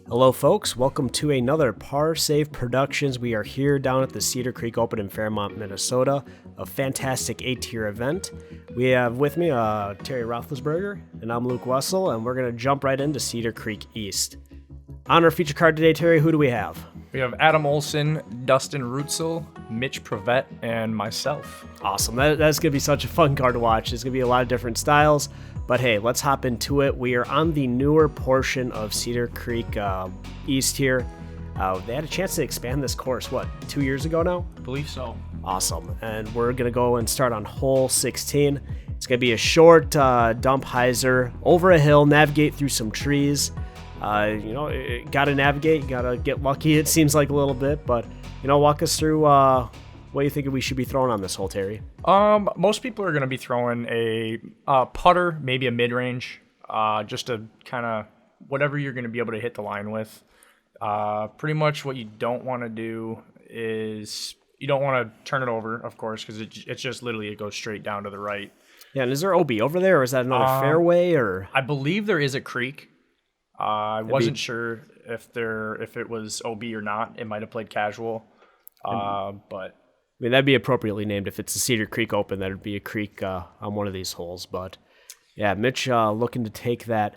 Hello folks, welcome to another Par Save Productions. We are here down at the Cedar Creek Open in Fairmont, Minnesota, a fantastic 8-tier event. We have with me Terry Rothlisberger, and I'm Luke Wessel, and we're going to jump right into Cedar Creek East. On our feature card today, Terry, who do we have? We have Adam Olsen, Dustin Ruetzel, Mitch, Privette, and myself. Awesome, that's going to be such a fun card to watch. There's going to be a lot of different styles. But hey, let's hop into it. We are on the newer portion of Cedar Creek East here. They had a chance to expand this course, 2 years ago now? I believe so. Awesome. And we're going to go and start on hole 16. It's going to be a short dump hyzer over a hill, navigate through some trees. Got to navigate, got to get lucky, it seems like a little bit. But, walk us through what you think we should be throwing on this hole, Terry. Most people are going to be throwing a putter, maybe a mid-range, just to kind of whatever you're going to be able to hit the line with. Pretty much what you don't want to do is you don't want to turn it over, of course, because it's just literally it goes straight down to the right. Yeah, and is there OB over there, or is that another fairway? Or I believe there is a creek. I wasn't sure if it was OB or not. It might have played casual, but. I mean, that'd be appropriately named. If it's the Cedar Creek Open, that'd be a creek on one of these holes. But, yeah, Mitch looking to take that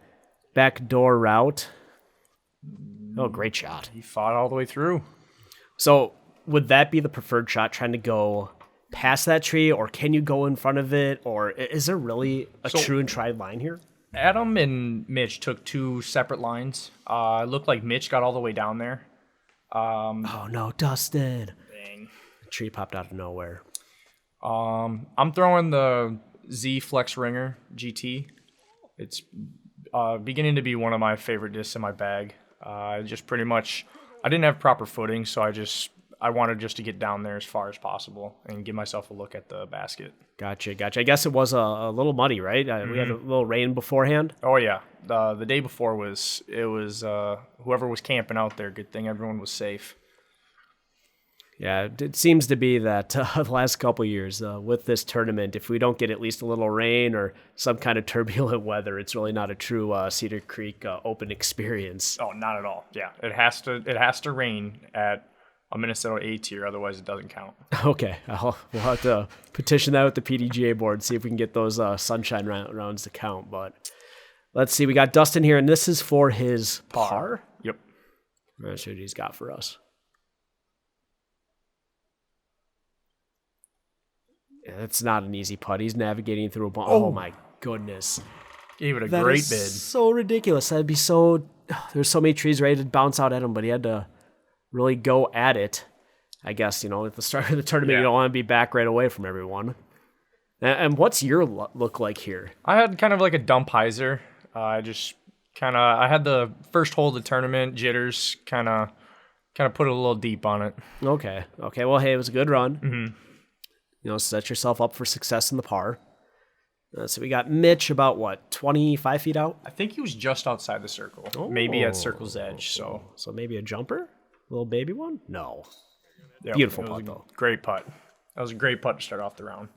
backdoor route. Oh, great shot. He fought all the way through. So, would that be the preferred shot, trying to go past that tree, or can you go in front of it, or is there really a true and tried line here? Adam and Mitch took two separate lines. It looked like Mitch got all the way down there. Oh, no, Dustin. Dang. Tree popped out of nowhere. I'm throwing the Z Flex Ringer GT. It's beginning to be one of my favorite discs in my bag. Just pretty much, I didn't have proper footing, so I wanted just to get down there as far as possible and give myself a look at the basket. Gotcha. I guess it was a little muddy, right? We had a little rain beforehand. Oh yeah, the day before was whoever was camping out there. Good thing everyone was safe. Yeah, it seems to be that the last couple of years with this tournament, if we don't get at least a little rain or some kind of turbulent weather, it's really not a true Cedar Creek Open experience. Oh, not at all. Yeah, it has to rain at a Minnesota A tier, otherwise it doesn't count. Okay, we'll have to petition that with the PDGA board, see if we can get those sunshine rounds to count. But let's see, we got Dustin here, and this is for his par. Yep. Let's see what he's got for us. Yeah, that's not an easy putt. He's navigating through a ball. Oh my goodness. Gave it a great bid. So ridiculous. There's so many trees ready to bounce out at him, but he had to really go at it. I guess, at the start of the tournament, You don't want to be back right away from everyone. And what's your look like here? I had kind of like a dump hyzer. I had the first hole of the tournament, jitters, kind of put a little deep on it. Okay. Well, hey, it was a good run. Mm-hmm. Set yourself up for success in the par. So we got Mitch about, 25 feet out? I think he was just outside the circle. Maybe at circle's edge. So maybe a jumper? A little baby one? No. Yep, Beautiful putt, though. Great putt. That was a great putt to start off the round.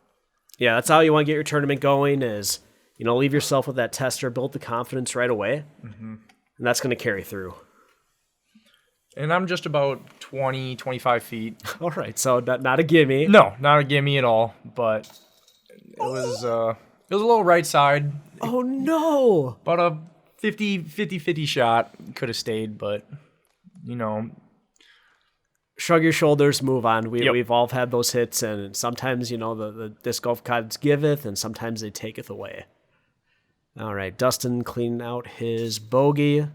Yeah, that's how you want to get your tournament going is, leave yourself with that tester, build the confidence right away, and that's going to carry through. And I'm just about 20, 25 feet. All right, so not a gimme. No, not a gimme at all, but it was a little right side. Oh, no. About a 50 shot. Could have stayed, but, Shrug your shoulders, move on. We've all had those hits, and sometimes, the disc golf gods giveth, and sometimes they taketh away. All right, Dustin cleaning out his bogey.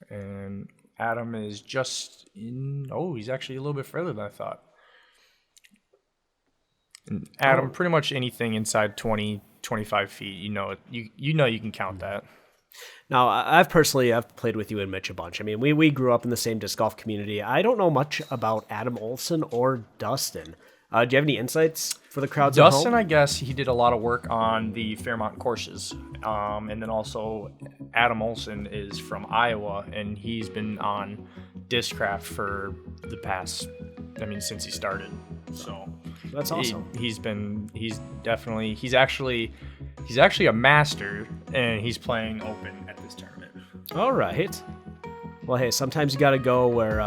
And Adam is just in. Oh, he's actually a little bit further than I thought. And Adam, pretty much anything inside 20, 25 feet, you can count that. Now, I've played with you and Mitch a bunch. I mean, we grew up in the same disc golf community. I don't know much about Adam Olsen or Dustin. Do you have any insights for the crowds at home? Dustin, I guess, he did a lot of work on the Fairmont courses. And then also Adam Olsen is from Iowa, and he's been on Discraft for the past, since he started. So that's awesome. He's actually a master, and he's playing open at this tournament. All right. Well, hey, sometimes you got to go where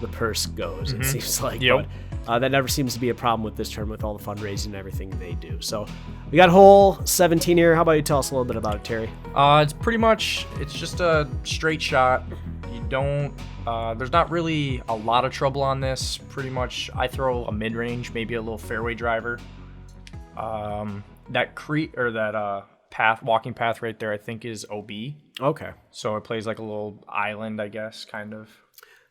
the purse goes, it seems like. Yep. But that never seems to be a problem with this tournament with all the fundraising and everything they do. So we got hole 17 here. How about you tell us a little bit about it, Terry? It's just a straight shot. You don't, there's not really a lot of trouble on this. Pretty much I throw a mid-range, maybe a little fairway driver. That walking path right there, I think is OB. Okay. So it plays like a little island, I guess, kind of.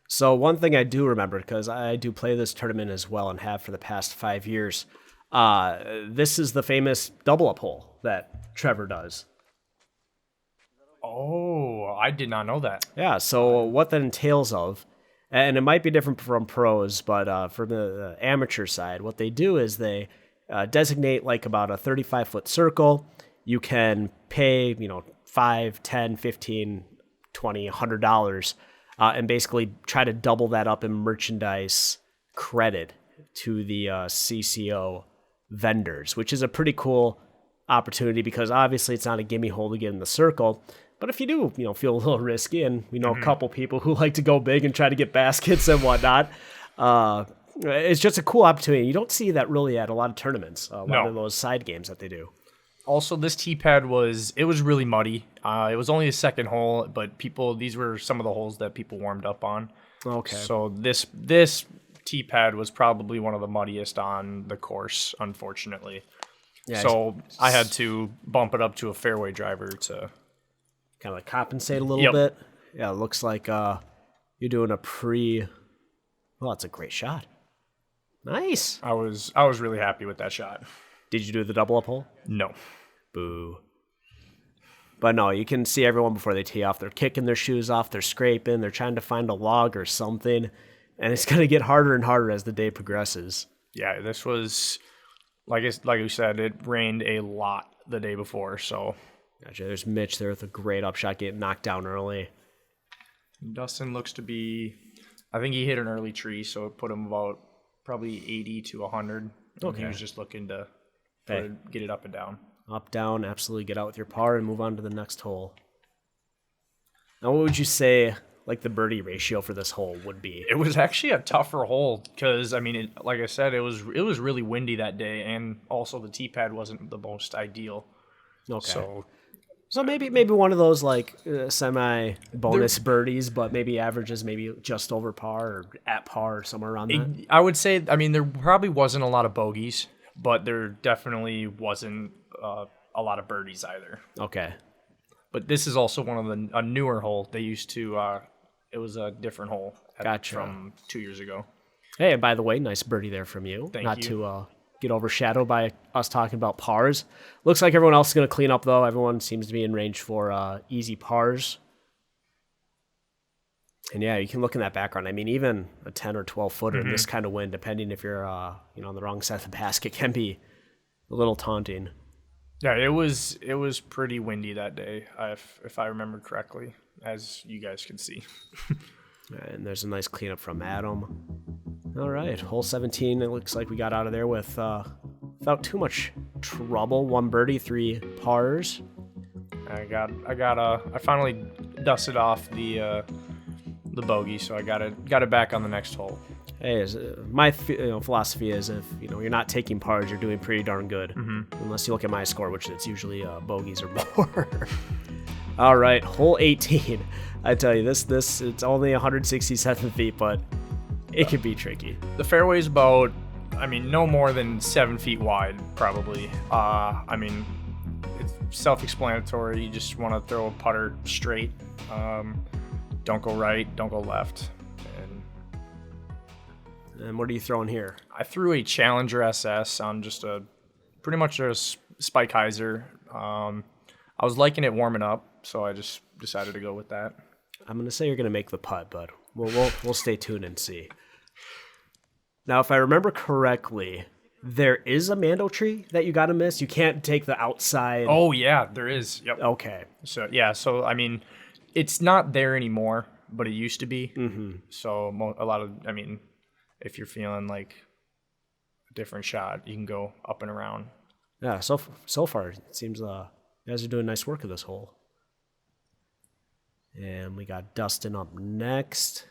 So one thing I do remember, because I do play this tournament as well and have for the past 5 years, this is the famous double up hole that Trevor does. Oh, I did not know that. Yeah, so what that entails of, and it might be different from pros, but from the amateur side, what they do is they designate like about a 35-foot circle. You can pay, $5, $10, $15, $20, $100, and basically try to double that up in merchandise credit to the CCO vendors, which is a pretty cool opportunity because obviously it's not a gimme hole to get in the circle. But if you do, feel a little risky, and we know a couple people who like to go big and try to get baskets and whatnot, it's just a cool opportunity. You don't see that really at a lot of tournaments, a lot of those side games that they do. Also, this tee pad was really muddy. It was only the second hole, but these were some of the holes that people warmed up on. Okay. So this tee pad was probably one of the muddiest on the course, unfortunately. Yeah, so I had to bump it up to a fairway driver to kind of like compensate a little bit. Yeah, it looks like you're doing a well, that's a great shot. Nice. I was really happy with that shot. Did you do the double up hole? No. Boo. But no, you can see everyone before they tee off. They're kicking their shoes off. They're scraping. They're trying to find a log or something. And it's going to get harder and harder as the day progresses. Yeah, this was, like you said, it rained a lot the day before, so. Gotcha. There's Mitch there with a great upshot getting knocked down early. Dustin looks to be, I think he hit an early tree, so it put him about probably 80 to 100. Okay. He was just looking to get it up and down. Up, down, absolutely get out with your par and move on to the next hole. Now, what would you say, like, the birdie ratio for this hole would be? It was actually a tougher hole because, like I said, it was really windy that day, and also the tee pad wasn't the most ideal. Okay. So maybe one of those, like, semi-bonus birdies, but maybe averages maybe just over par or at par or somewhere around that? I would say, there probably wasn't a lot of bogeys, but there definitely wasn't a lot of birdies either. Okay. But this is also one of a newer hole. They used to, it was a different hole from 2 years ago. Hey, and by the way, nice birdie there from you. Thank Not you. to get overshadowed by us talking about pars. Looks like everyone else is going to clean up, though. Everyone seems to be in range for easy pars. And yeah, you can look in that background. Even a 10 or 12 footer in this kind of wind, depending if you're on the wrong side of the basket, can be a little taunting. Yeah, it was pretty windy that day, if I remember correctly, as you guys can see. And there's a nice cleanup from Adam. All right, hole 17. It looks like we got out of there without too much trouble. 1 birdie, 3 pars. I finally dusted off the bogey, so I got it back on the next hole. Hey, my philosophy is if you're not taking pars, you're doing pretty darn good. Unless you look at my score, which it's usually bogeys or more. All right, hole 18. I tell you, this it's only 167 feet, but it can be tricky. The fairway's about, no more than 7 feet wide, probably. It's self-explanatory. You just want to throw a putter straight. Don't go right, don't go left. And what are you throwing here? I threw a Challenger SS on just pretty much a spike hyzer. I was liking it warming up, so I just decided to go with that. I'm gonna say you're gonna make the putt, but we'll stay tuned and see. Now, if I remember correctly, there is a mando tree that you gotta miss. You can't take the outside. Oh yeah, there is. Yep. Okay. So yeah, it's not there anymore, but it used to be. So a lot of, if you're feeling like a different shot, you can go up and around. Yeah, so far, it seems you guys are doing nice work of this hole. And we got Dustin up next.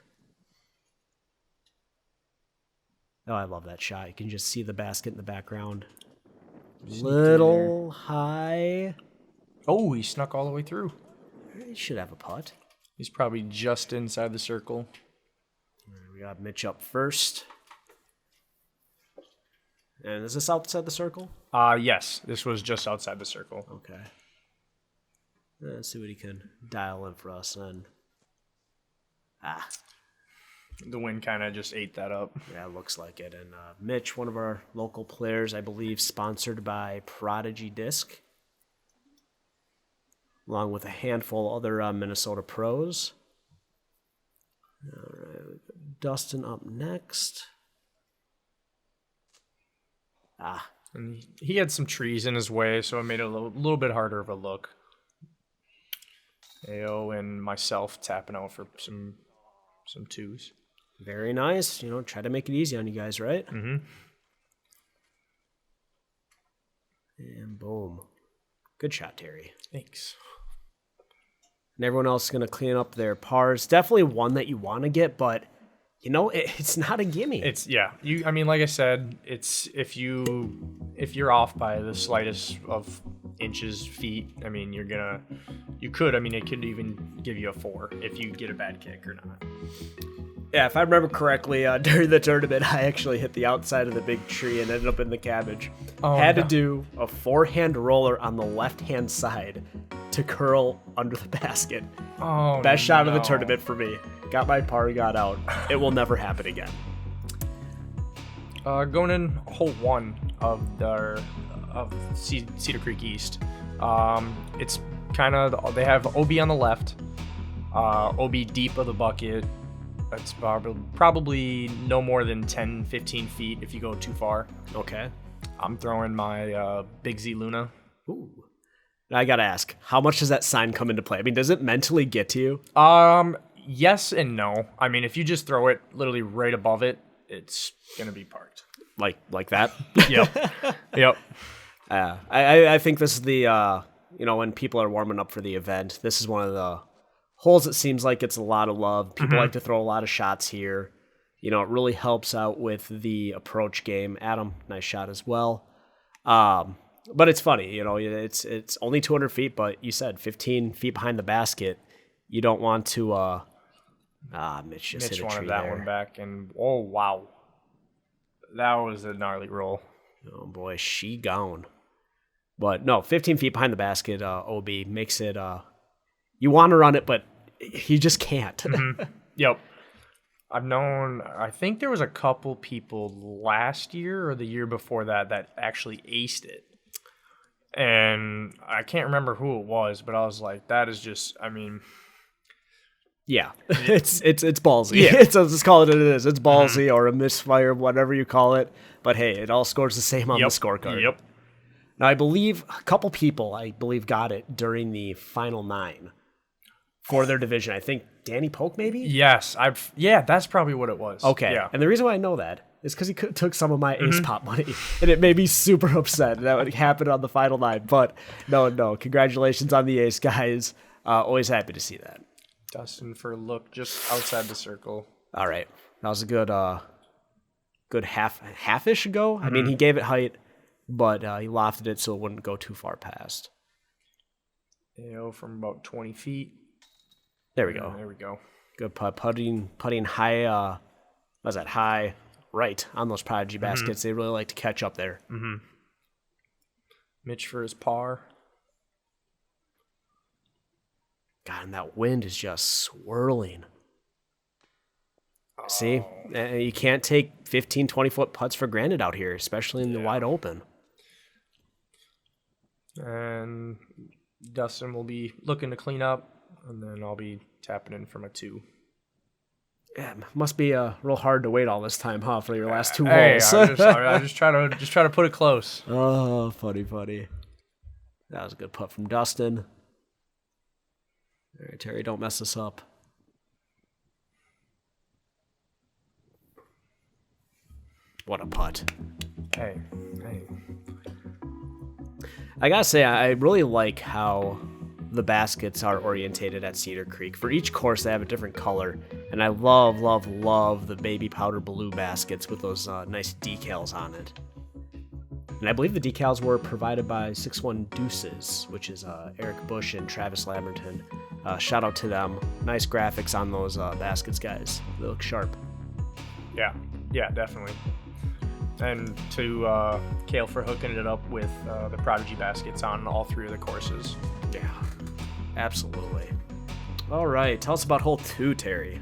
Oh, I love that shot. You can just see the basket in the background. Little high. Oh, he snuck all the way through. He should have a putt. He's probably just inside the circle. We got Mitch up first. And is this outside the circle? Yes, this was just outside the circle. Okay. Let's see what he can dial in for us then. The wind kind of just ate that up. Yeah, it looks like it. And Mitch, one of our local players, I believe, sponsored by Prodigy Disc, along with a handful of other Minnesota pros. All right, Dustin up next. And he had some trees in his way, so it made it a little bit harder of a look. AO and myself tapping out for some twos. Very nice. Try to make it easy on you guys, right? Mm-hmm. And boom. Good shot, Terry. Thanks. And everyone else is going to clean up their pars. Definitely one that you want to get, but it's not a gimme. I mean, like I said, it's if you're off by the slightest of inches, feet. I mean, it could even give you a 4 if you get a bad kick or not. Yeah, if I remember correctly, during the tournament, I actually hit the outside of the big tree and ended up in the cabbage. To do a forehand roller on the left-hand side to curl under the basket. Best shot of the tournament for me. Got my par, got out. It will never happen again. Going in hole 1 of Cedar Creek East. It's kind of, they have OB on the left, OB deep of the bucket. That's probably no more than 10, 15 feet if you go too far. Okay. I'm throwing my Big Z Luna. Ooh. Now I gotta ask, how much does that sign come into play? I mean, does it mentally get to you? Yes and no. I mean, if you just throw it literally right above it, it's gonna be parked. Like that? Yep. I think this is the when people are warming up for the event, this is one of the holes that seems like it's a lot of love. People like to throw a lot of shots here. It really helps out with the approach game. Adam, nice shot as well. But it's funny, it's only 200 feet, but you said 15 feet behind the basket. You don't want to. Mitch just hit a tree wanted that there. One back, and oh wow, that was a gnarly roll. Oh boy, she gone. But no, 15 feet behind the basket. OB makes it. You want to run it, but you just can't. Yep. I think there was a couple people last year or the year before that actually aced it. And I can't remember who it was, but I was like, that is just, I mean. Yeah, it's ballsy. Yeah. Let's call it what it is. It's ballsy or a misfire, whatever you call it. But hey, it all scores the same on the scorecard. Yep. Now, I believe a couple people, got it during the final 9 for their division. I think Danny Polk, maybe? Yes, that's probably what it was. Okay, yeah. And the reason why I know that is because he took some of my ace pop money, and it made me super upset that would happen on the final 9. But no, congratulations on the ace, guys. Always happy to see that. Dustin for a look just outside the circle. All right, that was a good half-ish go. I mean, he gave it height, but he lofted it so it wouldn't go too far past. From about 20 feet. There we go. There we go. Good putt. Putting high, what's that, high right on those Prodigy baskets. They really like to catch up there. Mm-hmm. Mitch for his par. God, and that wind is just swirling. See? You can't take 15, 20-foot putts for granted out here, especially in the wide open. And Dustin will be looking to clean up, and then I'll be tapping in from a 2. Yeah, must be real hard to wait all this time, huh, for your last 2 hey, holes. I just try to put it close. Oh, funny. That was a good putt from Dustin. All right, Terry, don't mess this up. What a putt. Hey. I gotta say, I really like how the baskets are orientated at Cedar Creek. For each course, they have a different color, and I love, love, love the baby powder blue baskets with those nice decals on it. And I believe the decals were provided by 6-1 Deuces, which is Eric Bush and Travis Lamberton. Shout out to them. Nice graphics on those baskets, guys. They look sharp. Yeah, definitely. And to Kale for hooking it up with the Prodigy baskets on all 3 of the courses. Yeah, absolutely. All right, tell us about hole 2, Terry.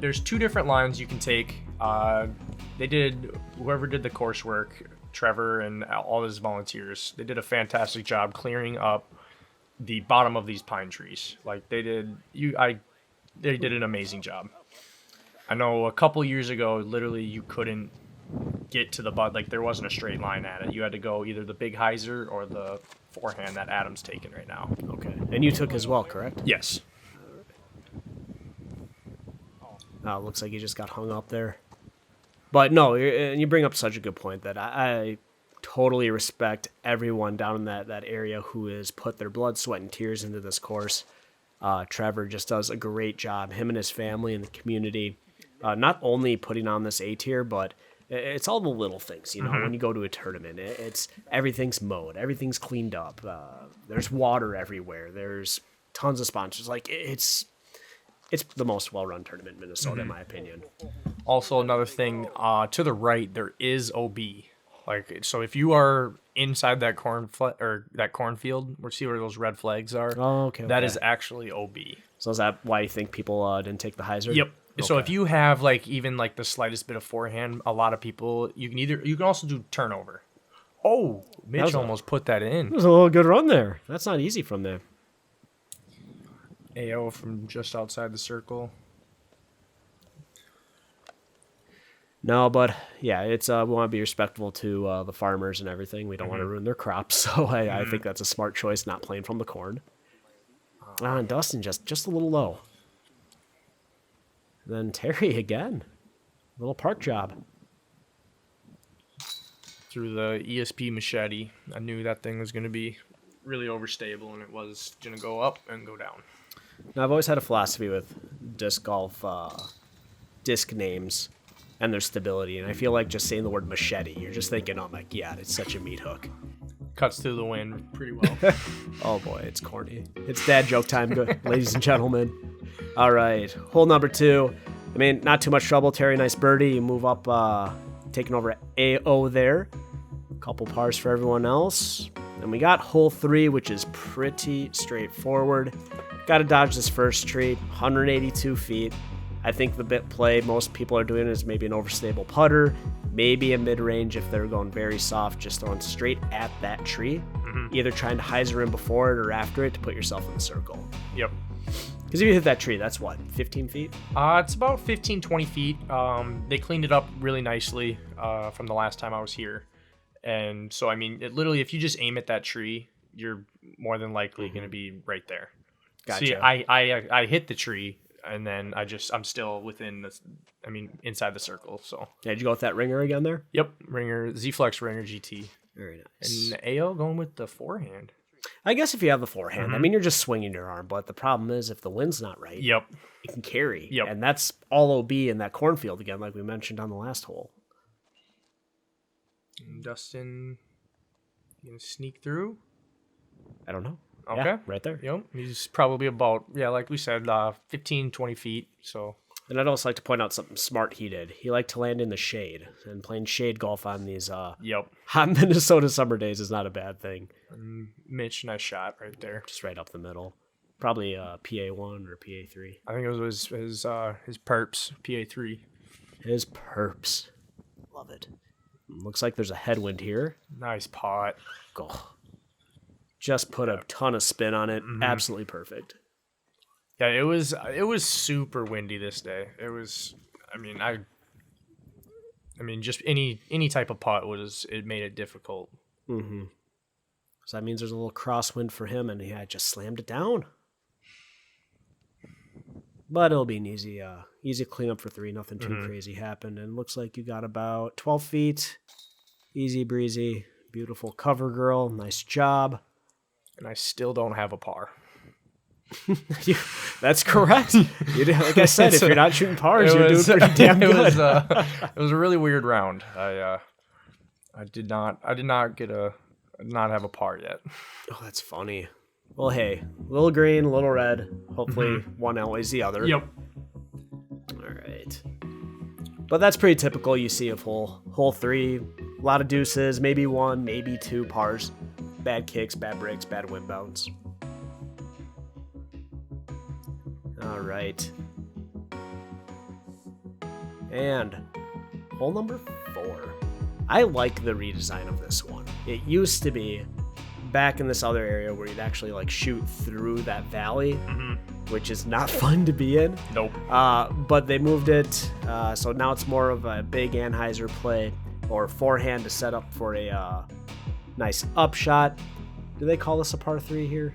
There's 2 different lines you can take. Whoever did the coursework, Trevor and all his volunteers, they did a fantastic job clearing up the bottom of these pine trees. Like they did an amazing job. I know a couple years ago, literally you couldn't get to the butt, like there wasn't a straight line at it. You had to go either the big hyzer or the forehand that Adam's taking right now. Okay, and you took as well, correct? Yes. Looks like he just got hung up there. But no, and you bring up such a good point that I totally respect everyone down in that area who has put their blood, sweat, and tears into this course. Trevor just does a great job, him and his family and the community, not only putting on this A tier, but it's all the little things, you know, when you go to a tournament, it's everything's mowed, everything's cleaned up. There's water everywhere. There's tons of sponsors. Like it's the most well-run tournament in Minnesota, in my opinion. Also, another thing, to the right, there is OB. Like, so if you are inside that cornfield, we'll see where those red flags are. Oh, okay. That is actually OB. So is that why you think people didn't take the hyzer? Yep. Okay. So if you have like even like the slightest bit of forehand, a lot of people you can also do turnover. Oh, Mitch almost put that in. It was a little good run there. That's not easy from there. AO from just outside the circle. No, but yeah, it's we want to be respectful to the farmers and everything. We don't want to ruin their crops, so I think that's a smart choice, not playing from the corn. And Dustin just a little low. Then Terry again, little park job. Through the ESP machete, I knew that thing was going to be really overstable, and it was going to go up and go down. Now, I've always had a philosophy with disc golf disc names and their stability, and I feel like just saying the word machete, you're just thinking, oh my god, it's such a meat hook. Cuts through the wind pretty well. Oh boy, it's corny. It's dad joke time, ladies and gentlemen. All right, hole number 2. I mean, not too much trouble. Terry, nice birdie. You move up, taking over AO there. Couple pars for everyone else. And we got hole 3, which is pretty straightforward. Got to dodge this first tree, 182 feet. I think the bit play most people are doing is maybe an overstable putter, maybe a mid-range if they're going very soft, just throwing straight at that tree. Either trying to hyzer in before it or after it to put yourself in the circle. Yep. Because if you hit that tree, that's what, 15 feet? It's about 15, 20 feet. They cleaned it up really nicely from the last time I was here. And so, I mean, literally, if you just aim at that tree, you're more than likely going to be right there. Gotcha. See, I hit the tree, and then I'm still within inside the circle. So Yeah, did you go with that ringer again there? Yep, ringer, Z-Flex ringer GT. Very nice. And AO going with the forehand. I guess if you have the forehand, I mean, you're just swinging your arm, but the problem is if the wind's not right, Yep. it can carry. Yep. And that's all OB in that cornfield again, like we mentioned on the last hole. And Dustin gonna sneak through. I don't know. Okay. Yeah, right there. Yep. He's probably about, like we said, 15, 20 feet. So. And I'd also like to point out something smart he did. He liked to land in the shade, and playing shade golf on these hot Minnesota summer days is not a bad thing. Mitch, nice shot right there. Just right up the middle. Probably PA1 or PA3. I think it was his perps, PA3. His perps. Love it. Looks like there's a headwind here. Nice pot. Oh. Just put a ton of spin on it. Absolutely perfect. Yeah, it was super windy this day. It was, just any type of putt it made it difficult. Mm-hmm. So that means there's a little crosswind for him, and I just slammed it down. But it'll be an easy cleanup for 3. Nothing too crazy happened, and looks like you got about 12 feet. Easy breezy, beautiful cover girl. Nice job. And I still don't have a par. That's correct. Like I said, if you're not shooting pars, you're doing pretty damn good. It was a really weird round. I did not have a par yet. Oh, that's funny. Well, hey, little green, little red. Hopefully one outweighs the other. Yep. All right. But that's pretty typical. You see of hole 3, a lot of deuces, maybe 1, maybe 2 pars. Bad kicks, bad breaks, bad wind bounce. All right. And hole number 4. I like the redesign of this one. It used to be back in this other area where you'd actually like shoot through that valley, which is not fun to be in. Nope. But they moved it, so now it's more of a big Anheuser play or forehand to set up for a nice upshot. Do they call this a par 3 here?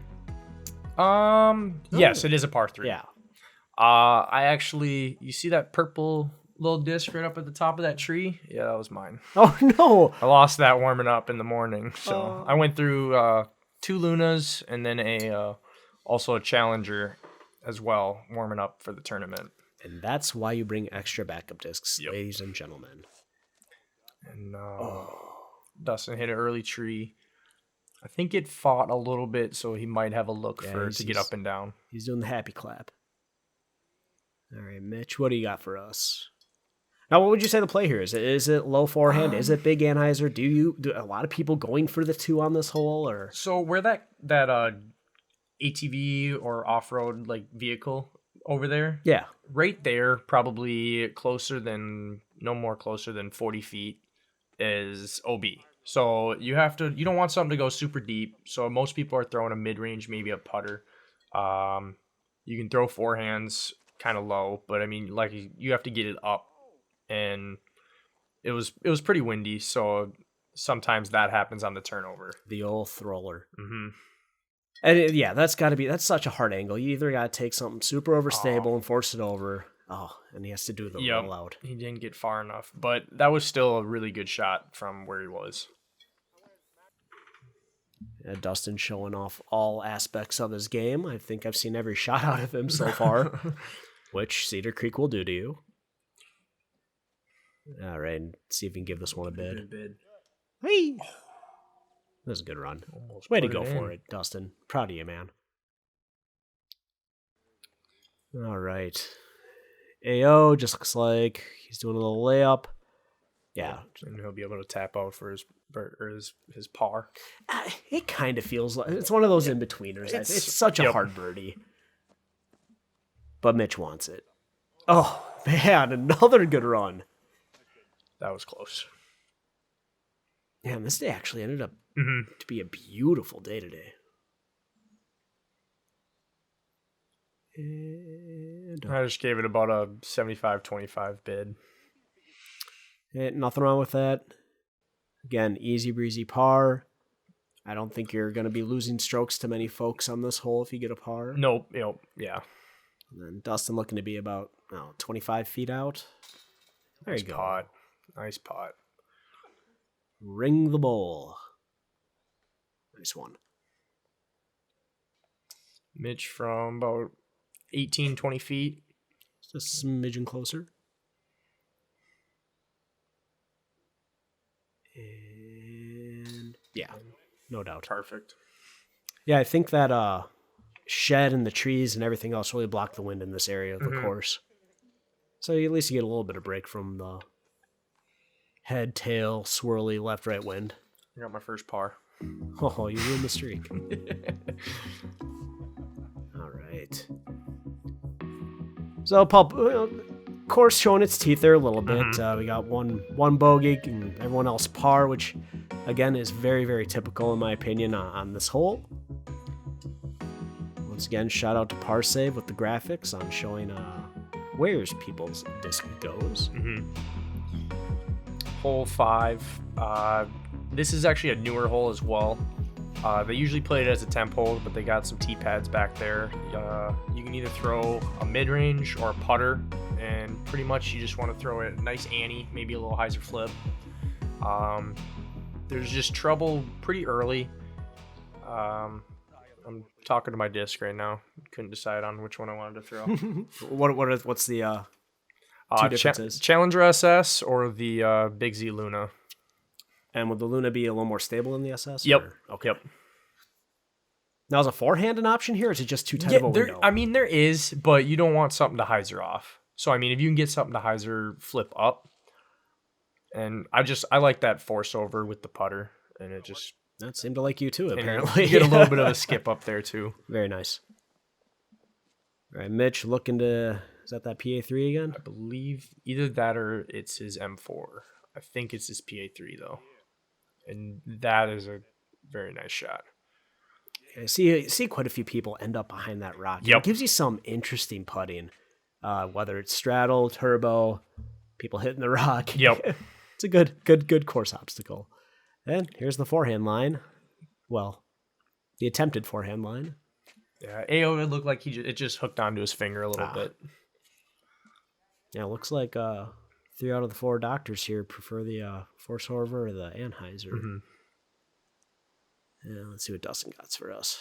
Yes, it is a par 3. Yeah. I actually, you see that purple little disc right up at the top of that tree? Yeah, that was mine. Oh no! I lost that warming up in the morning, so I went through 2 Lunas and then also a Challenger as well, warming up for the tournament. And that's why you bring extra backup discs, ladies and gentlemen. And Dustin hit an early tree. I think it fought a little bit, so he might have a look to get up and down. He's doing the happy clap. All right, Mitch, what do you got for us? Now, what would you say the play here is? Is it low forehand? Is it big Anheuser? Do a lot of people going for the 2 on this hole, or so where that ATV or off-road like vehicle over there? Yeah, right there, probably no more closer than 40 feet is OB. So you don't want something to go super deep. So most people are throwing a mid-range, maybe a putter. You can throw forehands kind of low, but I mean, like you have to get it up, and it was pretty windy, so sometimes that happens on the turnover. The old thrower. Mm-hmm. And that's such a hard angle. You either got to take something super overstable and force it over. Oh, and he has to do the rollout. He didn't get far enough, but that was still a really good shot from where he was. Dustin showing off all aspects of his game. I think I've seen every shot out of him so far, which Cedar Creek will do to you. All right, see if we can give this one a bid. Hey! That was a good run. Almost way to go for it, Dustin. Proud of you, man. All right. AO just looks like he's doing a little layup. Yeah. And he'll be able to tap out for his par. It kind of feels like it's one of those in-betweeners. It's such a hard birdie. But Mitch wants it. Oh, man, another good run. That was close. Yeah, and this day actually ended up to be a beautiful day today. And I just gave it about a 75-25 bid. Nothing wrong with that. Again, easy breezy par. I don't think you're going to be losing strokes to many folks on this hole if you get a par. Nope. Yeah. And then Dustin looking to be about 25 feet out. There you go. Nice pot. Ring the bowl. Nice one. Mitch from about 18-20 feet. Just a smidgen closer. And yeah, no doubt. Perfect. Yeah, I think that shed and the trees and everything else really block the wind in this area of the course. So at least you get a little bit of break from the head, tail, swirly, left, right wind. I got my first par. Oh, you ruined the streak. All right. So, course showing its teeth there a little bit. We got one bogey and everyone else par, which again is very, very typical in my opinion on this hole. Once again, shout out to Parsave with the graphics on showing where's people's disc goes. Hole 5. This is actually a newer hole as well. They usually play it as a temp hole, but they got some tee pads back there. You can either throw a mid-range or a putter, and pretty much you just want to throw a nice ante, maybe a little hyzer flip. There's just trouble pretty early. I'm talking to my disc right now. Couldn't decide on which one I wanted to throw. What's the two differences? Challenger SS or the Big Z Luna. And would the Luna be a little more stable than the SS? Yep. Or? Okay. Yep. Now, is a forehand an option here, or is it just too tight of a window? I mean, there is, but you don't want something to hyzer off. So, I mean, if you can get something to hyzer flip up, and I like that force over with the putter, and it just... That seemed to like you too, apparently. You get a little bit of a skip up there, too. Very nice. All right, Mitch looking to... Is that PA3 again? I believe either that or it's his M4. I think it's his PA3, though. And that is a very nice shot. I see quite a few people end up behind that rock. Yep. It gives you some interesting putting, whether it's straddle, turbo, people hitting the rock. Yep. It's a good course obstacle. And here's the forehand line. Well, the attempted forehand line. Yeah, AO, it looked like it just hooked onto his finger a little bit. Yeah, it looks like 3 out of the 4 doctors here prefer the Force-Horver or the Anheuser. Mm-hmm. Yeah, let's see what Dustin got for us.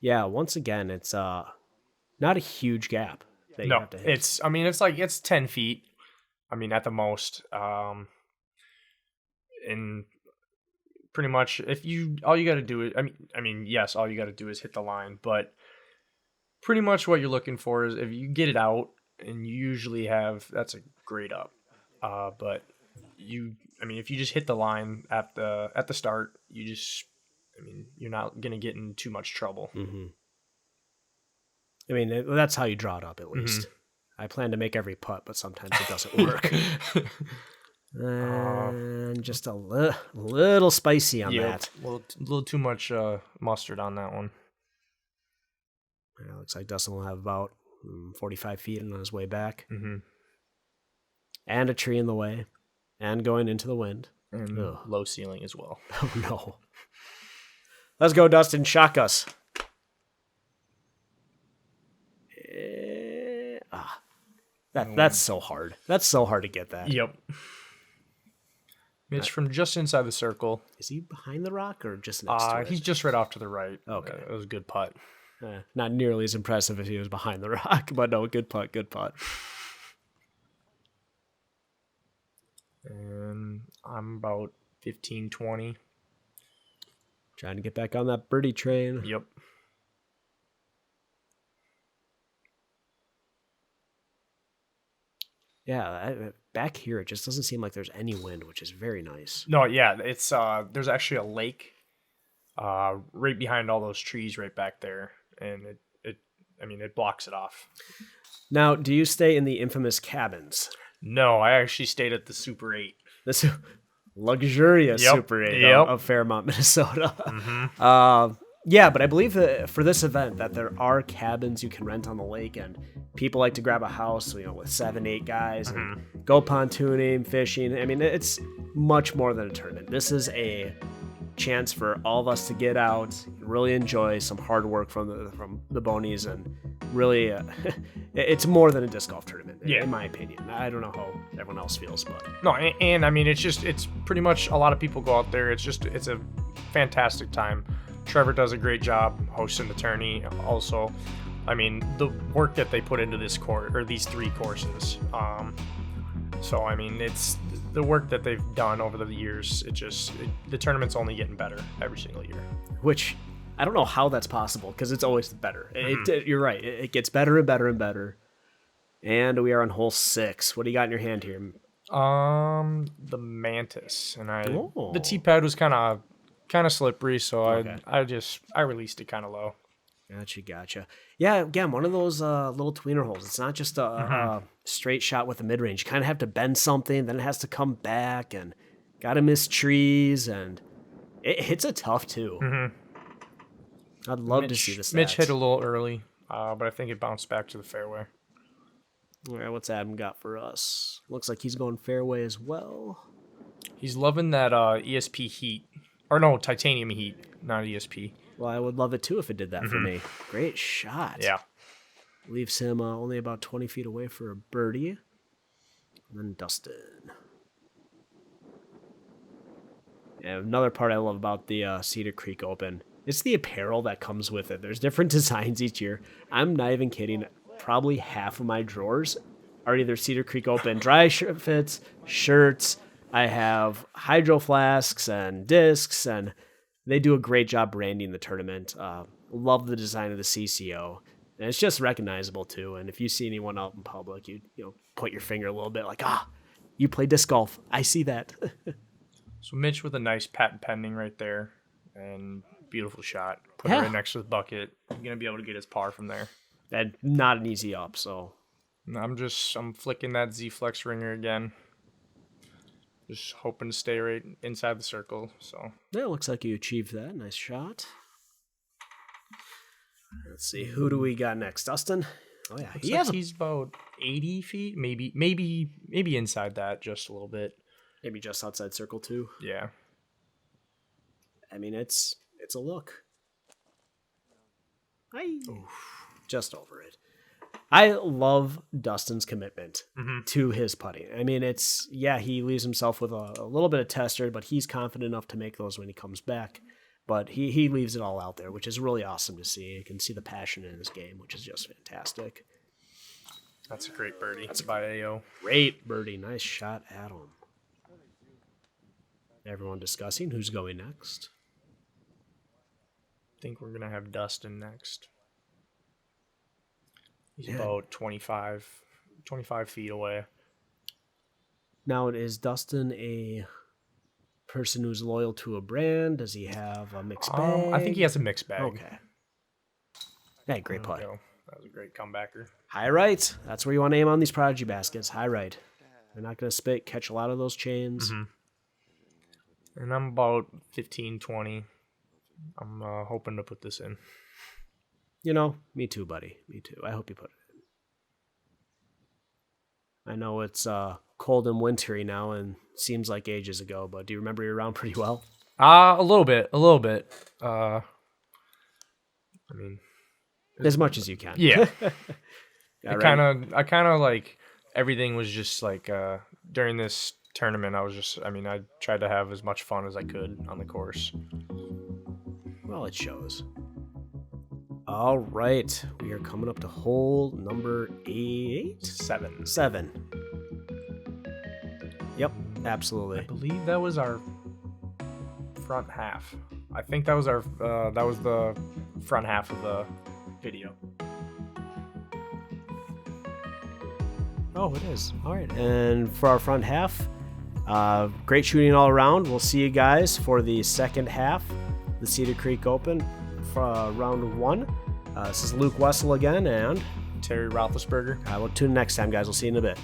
Yeah, once again, it's not a huge gap that you have to hit. It's 10 feet. I mean, at the most. And pretty much, all you got to do is, yes, all you got to do is hit the line, but pretty much what you're looking for is if you get it out, and you usually that's a great up. But if you just hit the line at the start, you're not gonna get in too much trouble. Mm-hmm. I mean, that's how you draw it up, at least. Mm-hmm. I plan to make every putt, but sometimes it doesn't work. And just a little spicy on that. A little too much mustard on that one. Yeah, looks like Dustin will have about 45 feet on his way back. Mm-hmm. And a tree in the way. And going into the wind. And low ceiling as well. Oh, no. Let's go, Dustin. Shock us. That's so hard. That's so hard to get that. Yep. Mitch from just inside the circle. Is he behind the rock or just next to it? He's just right off to the right. Okay. It was a good putt. Not nearly as impressive as he was behind the rock, but no, good putt. And I'm about 15, 20. Trying to get back on that birdie train. Yep. Yeah, back here, it just doesn't seem like there's any wind, which is very nice. No, yeah, it's there's actually a lake right behind all those trees right back there, and it blocks it off. Now, do you stay in the infamous cabins? No, I actually stayed at the Super 8. This luxurious Super 8 of Fairmont, Minnesota. Mm-hmm. Yeah, but I believe that for this event that there are cabins you can rent on the lake, and people like to grab a house, with 7-8 guys and go pontooning, fishing. I mean, it's much more than a tournament. This is a chance for all of us to get out, really enjoy some hard work from the Boehnes, and really, it's more than a disc golf tournament, in my opinion. I don't know how everyone else feels, but no, and it's pretty much a lot of people go out there. It's a fantastic time. Trevor does a great job hosting the tourney. Also, the work that they put into this course or these 3 courses. It's the work that they've done over the years. The tournament's only getting better every single year. Which I don't know how that's possible because it's always better. You're right. It gets better and better and better. And we are on hole 6. What do you got in your hand here? The Mantis, and the tee pad was kind of slippery, so okay. I released it kind of low. Gotcha. Yeah, again, one of those little tweener holes. It's not just a straight shot with a mid-range. You kind of have to bend something, then it has to come back, and got to miss trees, and it hits a tough, too. Mm-hmm. I'd love to see this. Mitch hit a little early, but I think it bounced back to the fairway. All right, what's Adam got for us? Looks like he's going fairway as well. He's loving that ESP heat. Or no, titanium heat, not ESP. Well, I would love it too if it did that for me. Great shot. Yeah. Leaves him only about 20 feet away for a birdie. And then Dustin. And another part I love about the Cedar Creek Open, it's the apparel that comes with it. There's different designs each year. I'm not even kidding. Probably half of my drawers are either Cedar Creek Open dry fits, shirts. I have hydro flasks and discs, and they do a great job branding the tournament. Love the design of the CCO. And it's just recognizable too. And if you see anyone out in public, you point your finger a little bit like, you play disc golf. I see that. So Mitch with a nice patent pending right there, and beautiful shot. Put it right next to the bucket. You're gonna be able to get his par from there. And not an easy up. So I'm flicking that Z Flex ringer again. Just hoping to stay right inside the circle. So yeah, it looks like you achieved that. Nice shot. Let's see, who do we got next? Dustin? Oh yeah, he's about 80 feet, maybe inside that just a little bit. Maybe just outside circle 2. Yeah. I mean, it's a look. Just over it. I love Dustin's commitment to his putting. I mean, he leaves himself with a little bit of tester, but he's confident enough to make those when he comes back. But he leaves it all out there, which is really awesome to see. You can see the passion in his game, which is just fantastic. That's a great birdie. That's by AO. Great birdie. Nice shot at him. Everyone discussing who's going next. I think we're going to have Dustin next. He's about 25 feet away. Now, is Dustin a person who's loyal to a brand? Does he have a mixed bag? I think he has a mixed bag. Okay. Hey, great putt. That was a great comebacker. High right. That's where you want to aim on these Prodigy baskets. High right. They're not going to catch a lot of those chains. Mm-hmm. And I'm about 15, 20. I'm hoping to put this in. Me too, buddy. Me too. I hope you put it in. I know it's cold and wintry now and seems like ages ago, but do you remember your round pretty well? A little bit. I mean, as much as you can. Yeah. I kind of like everything was just like during this tournament. I tried to have as much fun as I could on the course. Well, it shows. All right, we are coming up to hole number 7. Yep, absolutely. I believe that was our front half. I think that was the front half of the video. Oh, it is. All right, and for our front half, great shooting all around. We'll see you guys for the second half, the Cedar Creek Open, for round 1. This is Luke Wessel again, and Terry Rothlisberger. We'll tune in next time, guys. We'll see you in a bit.